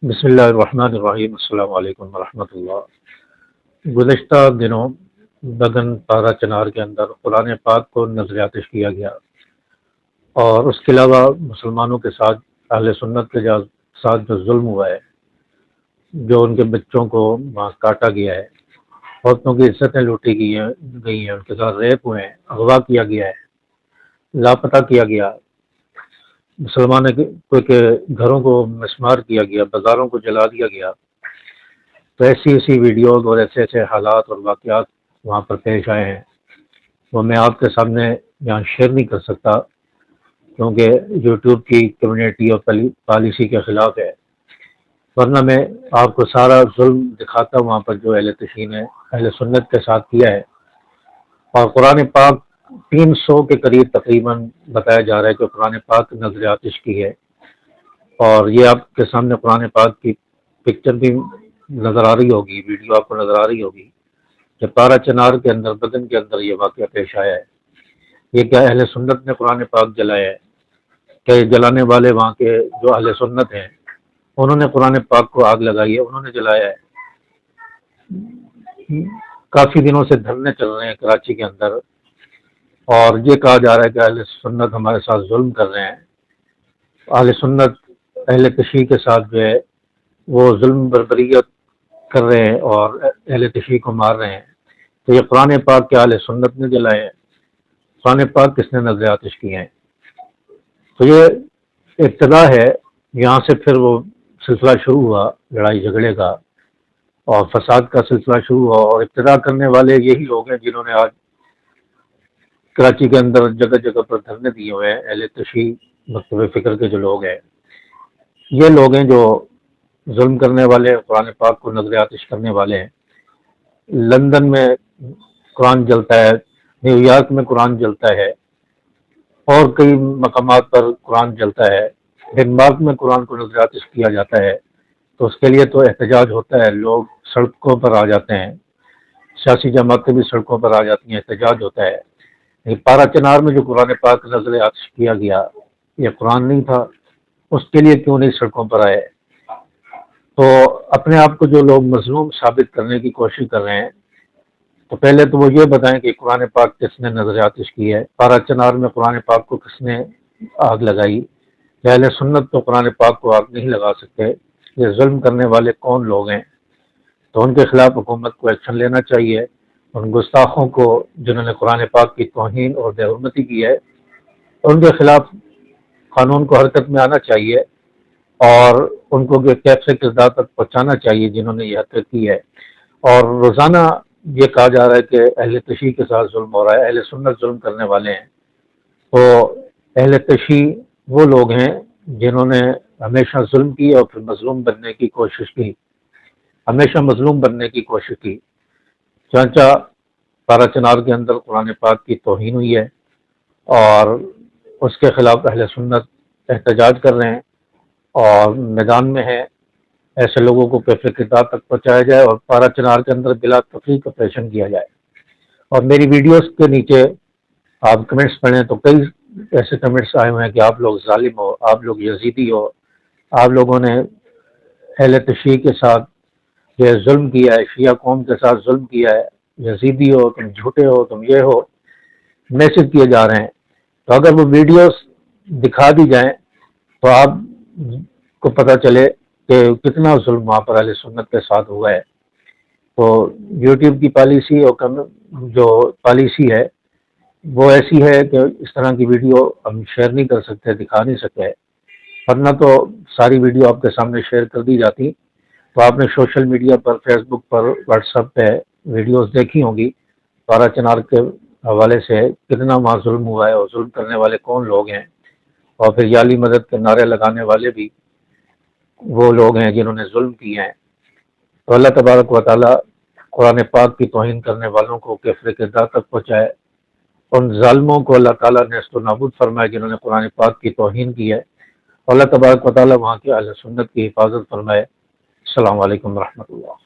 بسم اللہ الرحمن الرحیم۔ السلام علیکم ورحمۃ اللہ۔ گزشتہ دنوں بگن پارا چنار کے اندر قرآن پاک کو نظر آتش کیا گیا، اور اس کے علاوہ مسلمانوں کے ساتھ اہل سنت کے ساتھ جو ظلم ہوا ہے، جو ان کے بچوں کو وہاں کاٹا گیا ہے، عورتوں کی عزتیں لوٹی گئی ہیں، ان کے ساتھ ریپ ہوئے ہیں، اغوا کیا گیا ہے، لاپتہ کیا گیا، مسلمانوں کے گھروں کو مسمار کیا گیا، بازاروں کو جلا دیا گیا، تو ایسی ویڈیوز اور ایسے حالات اور واقعات وہاں پر پیش آئے ہیں، وہ میں آپ کے سامنے یہاں شیئر نہیں کر سکتا، کیونکہ یوٹیوب کی کمیونٹی اور پالیسی کے خلاف ہے، ورنہ میں آپ کو سارا ظلم دکھاتا وہاں پر جو اہل تشیع نے اہل سنت کے ساتھ کیا ہے۔ اور قرآن پاک 300 کے قریب تقریباً بتایا جا رہا ہے کہ قرآن پاک نظر آتش کی ہے، اور یہ آپ کے سامنے قرآن پاک کی پکچر بھی نظر آ رہی ہوگی، ویڈیو آپ کو نظر آ رہی ہوگی کہ پارا چنار کے اندر بدن کے اندر یہ واقعہ پیش آیا ہے۔ یہ کیا اہل سنت نے قرآن پاک جلایا ہے کہ جلانے والے وہاں کے جو اہل سنت ہیں انہوں نے قرآن پاک کو آگ لگائی ہے، انہوں نے جلایا ہے۔ کافی دنوں سے دھرنے چل رہے ہیں کراچی کے اندر، اور یہ کہا جا رہا ہے کہ اہل سنت ہمارے ساتھ ظلم کر رہے ہیں، اہل سنت اہل تشیع کے ساتھ جو ہے وہ ظلم بربریت کر رہے ہیں اور اہل تشیع کو مار رہے ہیں۔ تو یہ قرآن پاک کے اہل سنت نے جلائے ہیں، قرآن پاک کس نے نظر آتش کیے ہیں؟ تو یہ ابتدا ہے، یہاں سے پھر وہ سلسلہ شروع ہوا لڑائی جھگڑے کا اور فساد کا سلسلہ شروع ہوا، اور ابتدا کرنے والے یہی لوگ ہیں جنہوں نے آج کراچی کے اندر جگہ جگہ پر دھرنے دیے ہوئے ہیں۔ اہل تشیع مکتب فکر کے جو لوگ ہیں، یہ لوگ ہیں جو ظلم کرنے والے، قرآن پاک کو نظر آتش کرنے والے ہیں۔ لندن میں قرآن جلتا ہے، نیو یارک میں قرآن جلتا ہے، اور کئی مقامات پر قرآن جلتا ہے، ڈنمارک میں قرآن کو نظر آتش کیا جاتا ہے۔ تو اس کے لیے تو احتجاج ہوتا ہے، لوگ سڑکوں پر آ جاتے ہیں، سیاسی جماعتیں بھی سڑکوں پر آ جاتی ہیں، احتجاج ہوتا ہے۔ یہ پارا چنار میں جو قرآن پاک نظر آتش کیا گیا، یہ قرآن نہیں تھا، اس کے لیے کیوں نہیں سڑکوں پر آئے؟ تو اپنے آپ کو جو لوگ مظلوم ثابت کرنے کی کوشش کر رہے ہیں، تو پہلے تو وہ یہ بتائیں کہ قرآن پاک کس نے نظر آتش کی ہے، پارا چنار میں قرآن پاک کو کس نے آگ لگائی؟ اہل سنت تو قرآن پاک کو آگ نہیں لگا سکتے، یہ ظلم کرنے والے کون لوگ ہیں؟ تو ان کے خلاف حکومت کو ایکشن لینا چاہیے، ان گستاخوں کو جنہوں نے قرآن پاک کی توہین اور بے حرمتی کی ہے، ان کے خلاف قانون کو حرکت میں آنا چاہیے، اور ان کو کیفے کردار تک پہنچانا چاہیے جنہوں نے یہ حرکت کی ہے۔ اور روزانہ یہ کہا جا رہا ہے کہ اہل تشیع کے ساتھ ظلم ہو رہا ہے، اہل سنت ظلم کرنے والے ہیں۔ تو اہل تشیع وہ لوگ ہیں جنہوں نے ہمیشہ ظلم کی اور پھر مظلوم بننے کی کوشش کی، ہمیشہ مظلوم بننے کی کوشش کی۔ چانچہ پارا چنار کے اندر قرآن پاک کی توہین ہوئی ہے، اور اس کے خلاف اہل سنت احتجاج کر رہے ہیں اور میدان میں ہیں۔ ایسے لوگوں کو کیفے کردار تک پہنچایا جائے اور پارا چنار کے اندر بلا تفریق آپریشن کیا جائے۔ اور میری ویڈیوز کے نیچے آپ کمنٹس پڑھیں تو کئی ایسے کمنٹس آئے ہوئے ہیں کہ آپ لوگ ظالم ہو، آپ لوگ یزیدی ہو، آپ لوگوں نے اہل تشیع کے ساتھ یہ ظلم کیا ہے، شیعہ قوم کے ساتھ ظلم کیا ہے، یزیدی ہو، تم جھوٹے ہو، تم یہ ہو، میسج کیے جا رہے ہیں۔ تو اگر وہ ویڈیوز دکھا دی جائیں تو آپ کو پتہ چلے کہ کتنا ظلم وہاں پر اہل سنت کے ساتھ ہوا ہے۔ تو یوٹیوب کی پالیسی اور جو پالیسی ہے وہ ایسی ہے کہ اس طرح کی ویڈیو ہم شیئر نہیں کر سکتے، دکھا نہیں سکتے، ورنہ تو ساری ویڈیو آپ کے سامنے شیئر کر دی جاتی۔ تو آپ نے سوشل میڈیا پر، فیس بک پر، واٹس ایپ پہ ویڈیوز دیکھی ہوں گی پارا چنار کے حوالے سے کتنا وہاں ظلم ہوا ہے، اور ظلم کرنے والے کون لوگ ہیں، اور پھر یا علی مدد کے نعرے لگانے والے بھی وہ لوگ ہیں جنہوں نے ظلم کیے ہیں۔ تو اللہ تبارک و تعالیٰ قرآن پاک کی توہین کرنے والوں کو کیفر کردار تک پہنچائے، ان ظالموں کو اللہ تعالیٰ نے نیست و نابود فرمائے جنہوں نے قرآن پاک کی توہین کی ہے، اور اللہ تبارک و تعالیٰ وہاں کے اہل سنت کی حفاظت فرمائے۔ السلام علیکم ورحمۃ اللہ۔